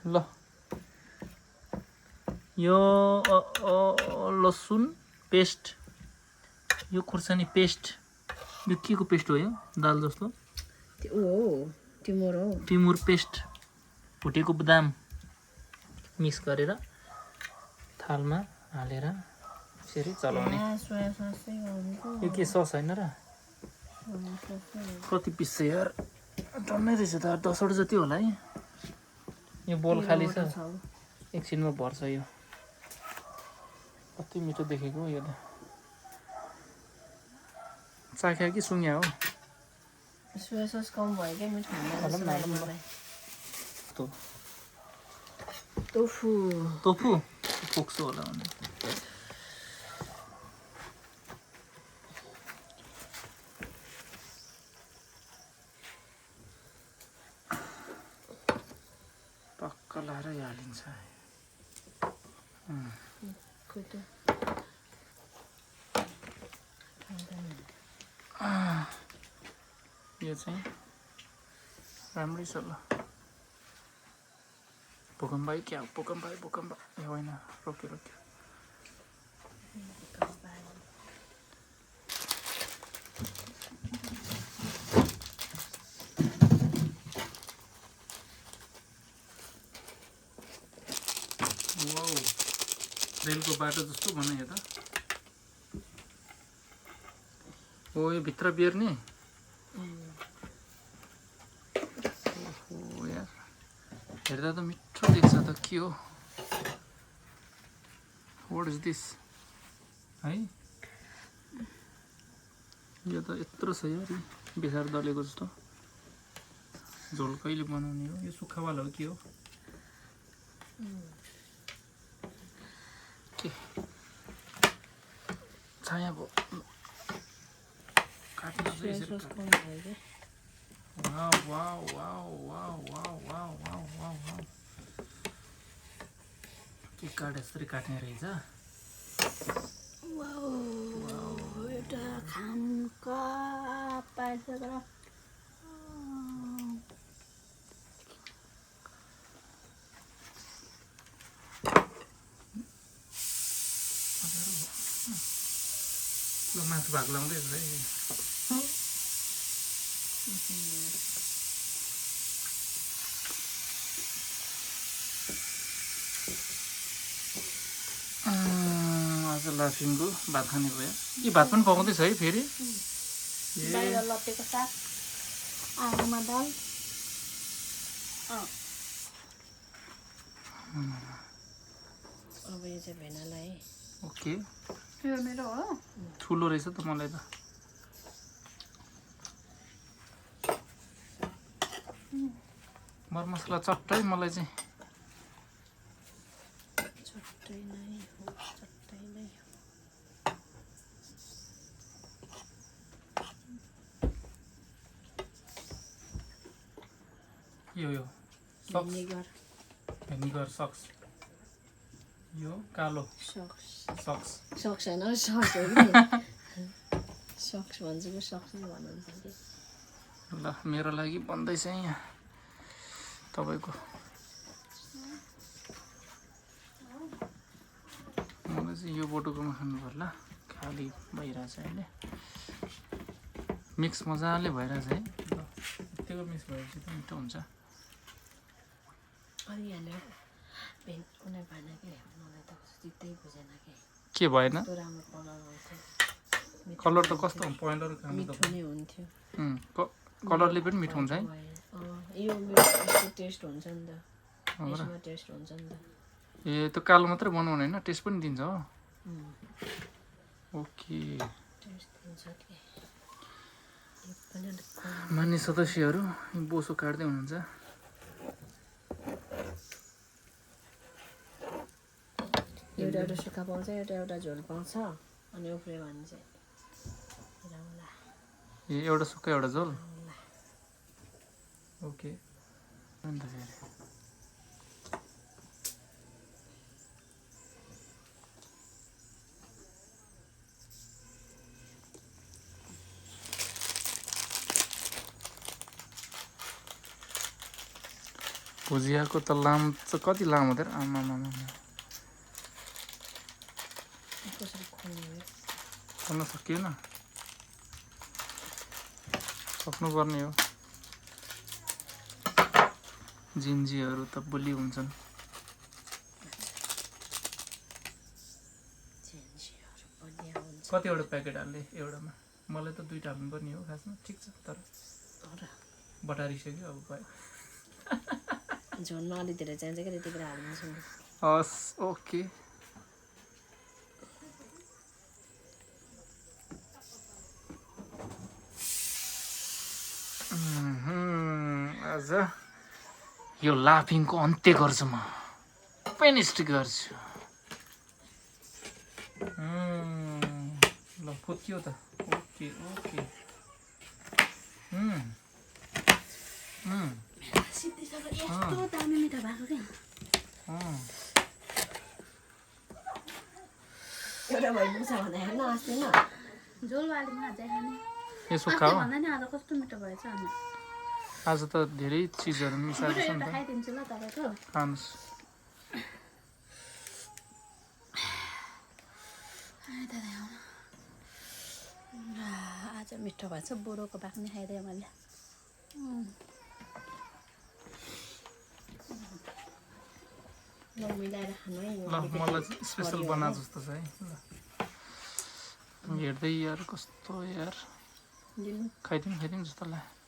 ल यो लसुन पेस्ट, यो खुर्सानी पेस्ट, यो के को पेस्ट हो? यो दाल जस्तो टिमुर पेस्ट, भुटेको बदाम मिक्स गरेर थालमा हालेर यसरी चलाउने। यो के सस होइन र? कति पिस छ यार? टन्नै रहेछ त, 10वटा जति होला है। यो बोल खाली छ, एकछिनमा भर्छ। यो कति मिठो देखेको यो त। चाख्या कि सुङ्या हो? सोया सस कम भयो क्या, मिठो हुँदैन। टोफु पुग्छ होला भने। टक्क लाएर हालिन्छ। यो चाहिँ राम्रै छ ल। भूकम्प आयो क्या? भूकम्प आयो, भूकम्प। ए होइन, रोक्यो रोक्यो। वाउ, रेलको बाटो जस्तो बनायो त। हो, यो भित्र बेर्ने। ओहो यार, हेर्दा त मिठो देख्छ त। के हो? What is this? है, यो त यत्रो छ यार, बेसार दलेको जस्तो। झोल कहिले बनाउने हो? यो सुक्खावाला हो के हो? के छाया भयो? Wow wow wow wow wow wow wow wow wow, के काट यसरी काट्ने रहेछ? एउटा खामका पाएछ तर ल, मासु भाग लाउँदैछ है। आज लाफिङको भात खाने भयो। यी भात पनि पकाउँदैछ है फेरि? बाहिर लटेको साग, आगोमा दाल। अब यो चाहिँ भेनालाई। ओके, यो मेरो हो। ठुलो रहेछ त मलाई त। मरमसला चट्टै मलाई चाहिँ। चट्टै नै हो, चट्टै नै हो। यो भेनिगर सक्स। यो कालो सक्स सक्स होइन, सक्स हो कि सक्स भन्छ कि सक्स नै भन्नुहुन्छ कि। ल, मेरो लागि बन्दैछ यहाँ तपाईँको। मलाई चाहिँ यो बोटुकोमा खानु पर्ला। खाली भइरहेछ अहिले, मिक्स मजाले भइरहेछ है। यतिको मिक्स भएपछि त मिठो हुन्छ। अनि यहाँनिर कुनै भएन कि, मलाई त चित्तै बुझेन कि। के भएन? कस्तो राम्रो कलर आउँथ्यो। कलर त कस्तो पहेँलो र मिठो नै हुन्थ्यो। कलरले पनि मिठो हुन्छ है। यो मेरो टेस्ट हुन्छ नि त, यसमा टेस्ट हुन्छ नि त। ए, त्यो कालो मात्रै बनाउने होइन, टेस्ट पनि दिन्छ हो? ओके। मान्य सदस्यहरू, बोसो काट्दै हुनुहुन्छ। एउटा सुक्खा पाउँछ, एउटा झोल पाउँछ, अनि उफ्रियो भने चाहिँ ए, एउटा सुक्खा एउटा झोल। ओके। अन्त फेरि भुजियाको त लाम चाहिँ कति लामो थियो आमा कसरी खोल्ने खोल्न सकिएन सक्नुपर्ने हो जिन्जीहरू त बलि हुन्छन् कतिवटा प्याकेट हाल्ने एउटामा मलाई त 2टा हाल्नुपर्ने हो खासमा ठिक छ तर बटारिसक्यो अब भयो झोलमा अलि धेरै चाहिन्छ कि त्यतिखेर हालिदिन्छु नि हस् ओके आज यो लाफिङको अन्त्य गर्छु म फिनिस्ड गर्छु ल फुत्कियो त ओके ओके यस्तो दामी मिठो भएको क्या एउटा भइपुग्छ भन्दा हेर्न अस्ति न झोलवाली माछा खाने यसो खाऊ भन्दा नि आज कस्तो मिठो भएछ अनि आज त धेरै चिजहरू मिसाएको छ नि त खाइदिन्छु ल तपाईँको खानुहोस् आज मिठो भएछ बुढोको भाग नि खाइदिएँ मैले मिलाएर खानु है ल मलाई स्पेसल बना जस्तो छ है ल हेर्दै यार कस्तो यार खाइदिउँ जस्तो लाग्यो